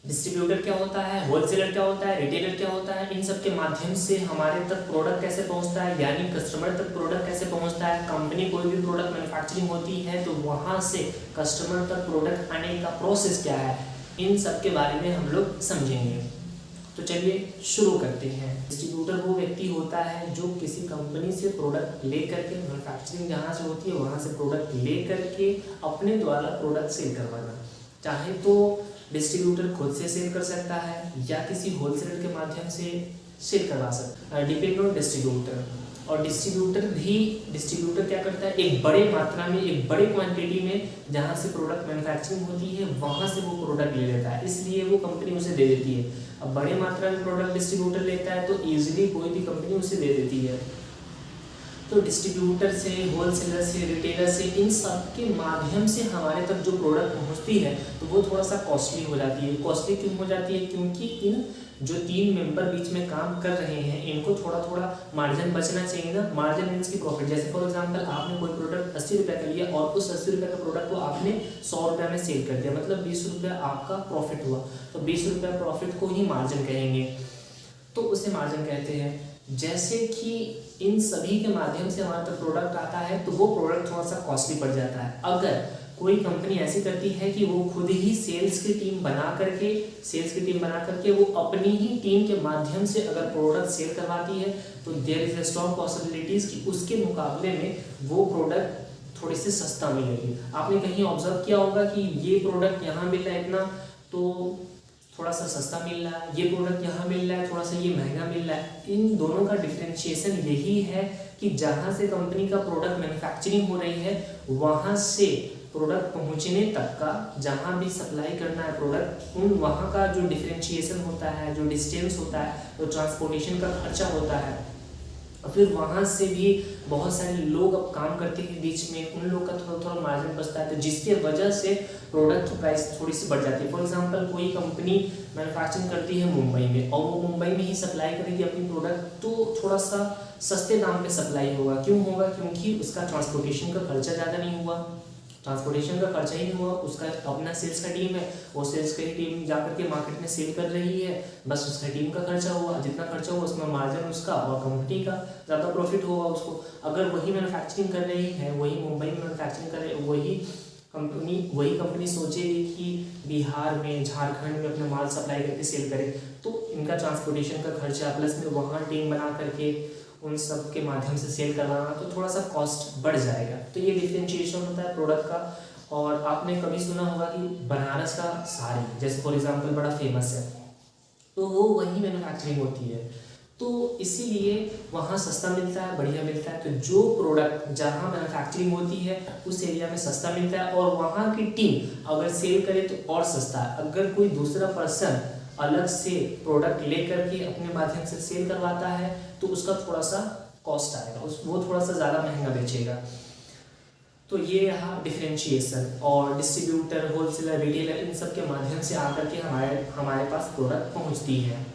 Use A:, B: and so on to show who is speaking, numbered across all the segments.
A: Distributor क्या होता है, होलसेलर क्या होता है, रिटेलर क्या होता है, इन सब के माध्यम से हमारे तक प्रोडक्ट कैसे पहुंचता है, यानी कस्टमर तक प्रोडक्ट कैसे पहुंचता है। कंपनी कोई भी प्रोडक्ट मैन्युफैक्चरिंग होती है तो वहां से कस्टमर तक प्रोडक्ट आने का प्रोसेस क्या है, इन सब के बारे में हम लोग समझेंगे। तो चलिए शुरू करते हैं। डिस्ट्रीब्यूटर वो व्यक्ति होता है जो किसी कंपनी से प्रोडक्ट ले करके, मैन्युफैक्चरिंग जहाँ से होती है वहाँ से प्रोडक्ट ले करके अपने द्वारा प्रोडक्ट सेल करवाना। चाहे तो डिस्ट्रीब्यूटर खुद से सेल कर सकता है या किसी होलसेलर के माध्यम से सेल करवा सकता है, डिपेंड ऑन डिस्ट्रीब्यूटर। और डिस्ट्रीब्यूटर क्या करता है, एक बड़े मात्रा में, एक बड़े क्वांटिटी में जहाँ से प्रोडक्ट मैन्युफैक्चरिंग होती है वहाँ से वो प्रोडक्ट ले लेता है, इसलिए वो कंपनी उसे दे देती है। अब बड़े मात्रा में प्रोडक्ट डिस्ट्रीब्यूटर लेता है तो ईजिली कोई भी कंपनी उसे दे देती है। तो डिस्ट्रीब्यूटर से, होलसेलर से, रिटेलर से, इन सब के माध्यम से हमारे तक जो प्रोडक्ट पहुंचती है तो वो थोड़ा सा कॉस्टली हो जाती है। कॉस्टली क्यों हो जाती है, क्योंकि इन जो 3 मेंबर बीच में काम कर रहे हैं इनको थोड़ा थोड़ा मार्जिन बचना चाहिए ना। मार्जिन मीन्स की प्रॉफिट। जैसे फॉर एग्जांपल आपने कोई प्रोडक्ट 80 रुपये का लिया और उस 80 रुपये का प्रोडक्ट को आपने 100 रुपये में सेल कर दिया, मतलब 20 रुपये आपका प्रॉफिट हुआ। तो 20 रुपये प्रॉफिट को ही मार्जिन कहेंगे, तो उसे मार्जिन कहते हैं। जैसे कि इन सभी के माध्यम से हमारे तक प्रोडक्ट आता है तो वो प्रोडक्ट थोड़ा सा कॉस्टली पड़ जाता है। अगर कोई कंपनी ऐसी करती है कि वो खुद ही सेल्स की टीम बना करके वो अपनी ही टीम के माध्यम से अगर प्रोडक्ट सेल करवाती है तो there is a strong possibilities कि उसके मुकाबले में वो प्रोडक्ट थोड़ी सी सस्ता मिलेगी। आपने कहीं ऑब्जर्व किया होगा कि ये प्रोडक्ट यहाँ मिल रहा है इतना तो थोड़ा सा सस्ता मिल रहा है, ये प्रोडक्ट यहाँ मिल रहा है थोड़ा सा ये महंगा मिल रहा है। इन दोनों का डिफरेंशिएशन यही है कि जहाँ से कंपनी का प्रोडक्ट मैन्युफैक्चरिंग हो रही है वहाँ से प्रोडक्ट पहुँचने तक का, जहाँ भी सप्लाई करना है प्रोडक्ट, वहाँ का जो डिफरेंशिएशन होता है, जो डिस्टेंस होता है, जो ट्रांसपोर्टेशन का खर्चा होता है, फिर वहाँ से भी बहुत सारे लोग अब काम करते हैं बीच में, उन लोग का थोड़ा थोड़ा मार्जिन बचता है, तो जिसके वजह से प्रोडक्ट की प्राइस थोड़ी सी बढ़ जाती है। फॉर एग्जांपल कोई कंपनी मैन्युफैक्चरिंग करती है मुंबई में और वो मुंबई में ही सप्लाई करेगी अपनी प्रोडक्ट, तो थोड़ा सा सस्ते दाम पे सप्लाई होगा। क्यों होगा, क्योंकि उसका ट्रांसपोर्टेशन का खर्चा ज़्यादा नहीं हुआ, ट्रांसपोर्टेशन का खर्चा ही नहीं हुआ, उसका अपना सेल्स का टीम है, वो सेल्स की टीम जाकर के मार्केट में सेल कर रही है, बस उसका टीम का खर्चा हुआ, जितना खर्चा हुआ उसमें मार्जिन उसका और कंपनी का ज़्यादा प्रॉफिट होगा उसको। अगर वही मैन्युफैक्चरिंग कर रही है, वही मुंबई में मैन्युफैक्चरिंग कर रही है, वही कंपनी सोचेगी कि बिहार में, झारखंड में अपना माल सप्लाई करके सेल करे, तो इनका ट्रांसपोर्टेशन का खर्चा प्लस में वहाँ टीम बना करके उन सब के माध्यम से सेल करवाना, तो थोड़ा सा कॉस्ट बढ़ जाएगा। तो ये डिफरेंशिएशन होता है प्रोडक्ट का। और आपने कभी सुना होगा कि बनारस का साड़ी जैसे फॉर एग्जांपल बड़ा फेमस है, तो वो वही मैन्युफैक्चरिंग होती है, तो इसीलिए वहाँ सस्ता मिलता है, बढ़िया मिलता है। तो जो प्रोडक्ट जहाँ मैन्युफैक्चरिंग होती है उस एरिया में सस्ता मिलता है और वहाँ की टीम अगर सेल करे तो और सस्ता है। अगर कोई दूसरा पर्सन अलग से प्रोडक्ट ले करके अपने माध्यम से सेल करवाता है तो उसका थोड़ा सा कॉस्ट आएगा, वो थोड़ा सा ज़्यादा महंगा बेचेगा। तो ये रहा डिफरेंशिएशन। और डिस्ट्रीब्यूटर, होलसेलर, रिटेलर, इन सब के माध्यम से आकर के हमारे पास प्रोडक्ट पहुंचती है।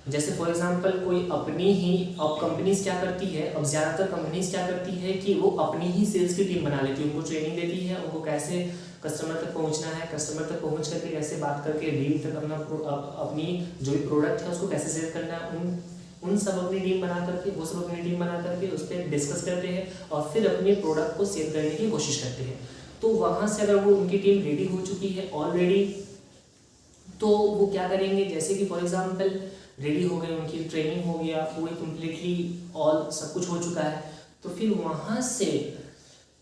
A: जैसे फॉर एग्जांपल कोई अपनी ही, अब कंपनीज क्या करती है, अब ज़्यादातर कंपनीज क्या करती है कि वो अपनी ही सेल्स की टीम बना लेती है, उनको ट्रेनिंग देती है, उनको कैसे कस्टमर तक पहुंचना है, कस्टमर तक पहुंच करके कैसे बात करके डील तक अपनी जो भी प्रोडक्ट है उसको कैसे सेल करना है, उन सब अपनी टीम बना करके, वो सब अपनी टीम बना करके उस पर डिस्कस करते हैं और फिर अपने प्रोडक्ट को सेल करने की कोशिश करते हैं। तो वहाँ से अगर वो उनकी टीम रेडी हो चुकी है ऑलरेडी, तो वो क्या करेंगे, जैसे कि फॉर एग्जांपल रेडी हो गए, उनकी ट्रेनिंग हो गया, पूरी कम्प्लीटली ऑल सब कुछ हो चुका है, तो फिर वहाँ से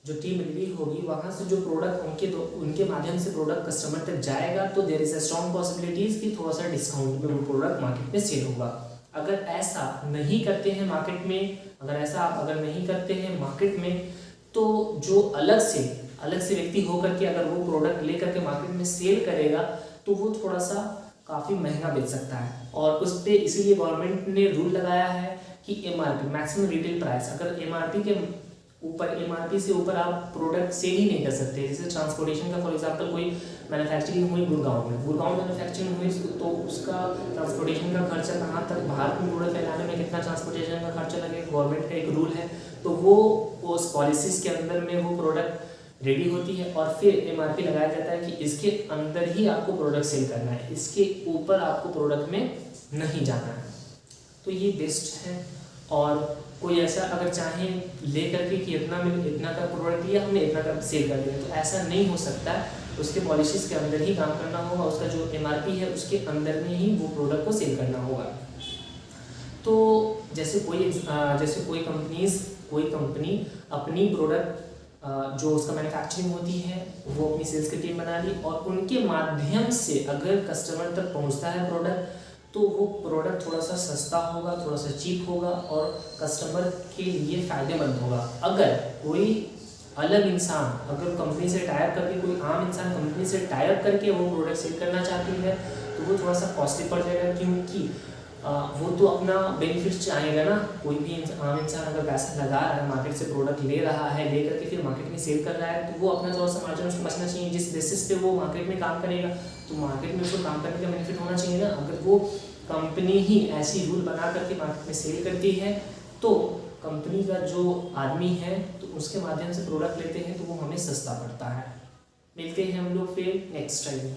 A: जो टीम रेडी होगी, वहाँ से जो प्रोडक्ट उनके माध्यम से प्रोडक्ट कस्टमर तक जाएगा, तो there is a strong possibilities कि थोड़ा सा डिस्काउंट में वो प्रोडक्ट मार्केट में सेल होगा। अगर ऐसा नहीं करते हैं मार्केट में, अगर नहीं करते हैं मार्केट में, तो जो अलग से व्यक्ति होकर के अगर वो प्रोडक्ट लेकर के मार्केट में सेल करेगा तो वो थोड़ा सा काफ़ी महंगा बेच सकता है। और उस पर इसीलिए गवर्नमेंट ने रूल लगाया है कि एमआरपी, मैक्सिमम रिटेल प्राइस, अगर एमआरपी से ऊपर आप प्रोडक्ट सेल ही नहीं कर सकते। जैसे ट्रांसपोर्टेशन का फॉर एग्जांपल कोई मैन्युफैक्चरिंग हुई गुड़गांव मैन्युफैक्चरिंग हुई, तो उसका ट्रांसपोर्टेशन का खर्चा कहाँ तक, भारत में प्रोडक्ट फैलाने में कितना ट्रांसपोर्टेशन का खर्चा लगेगा, गवर्नमेंट का एक रूल है, तो वो उस पॉलिसीज़ के अंदर में वो प्रोडक्ट रेडी होती है और फिर एमआरपी लगाया जाता है कि इसके अंदर ही आपको प्रोडक्ट सेल करना है, इसके ऊपर आपको प्रोडक्ट में नहीं जाना है। तो ये बेस्ट है। और कोई ऐसा अगर चाहे ले करके कि इतना का प्रोडक्ट दिया हमने, इतना का सेल कर दिया, तो ऐसा नहीं हो सकता है। उसके पॉलिसीज़ के अंदर ही काम करना होगा, उसका जो एमआरपी है उसके अंदर में ही वो प्रोडक्ट को सेल करना होगा। तो जैसे कोई कंपनी अपनी प्रोडक्ट जो उसका मैन्युफैक्चरिंग होती है वो अपनी सेल्स की टीम बना ली और उनके माध्यम से अगर कस्टमर तक पहुंचता है प्रोडक्ट, तो वो प्रोडक्ट थोड़ा सा सस्ता होगा, थोड़ा सा चीप होगा और कस्टमर के लिए फ़ायदेमंद होगा। अगर कोई अलग इंसान अगर कंपनी से टाई अप करके, कोई आम इंसान कंपनी से टाई अप करके वो प्रोडक्ट सेल करना चाहती है, तो वो थोड़ा सा कॉस्टली पड़ जाएगा, क्योंकि वो तो अपना बेनिफिट चाहेगा ना। कोई भी आम इंसान अगर पैसा लगा रहा है, मार्केट से प्रोडक्ट ले रहा है, ले करके फिर मार्केट में सेल कर रहा है, तो वो अपना थोड़ा सा मार्जिन उसको बचना चाहिए। जिस बेसिस पे वो मार्केट में काम करेगा, तो मार्केट में उसको काम करने का बेनिफिट होना चाहिए ना। अगर वो कंपनी ही ऐसी रूल बना करके मार्केट में सेल करती है, तो कंपनी का जो आदमी है तो उसके माध्यम से प्रोडक्ट लेते हैं तो वो हमें सस्ता पड़ता है। मिलते हैं हम लोग फिर नेक्स्ट टाइम।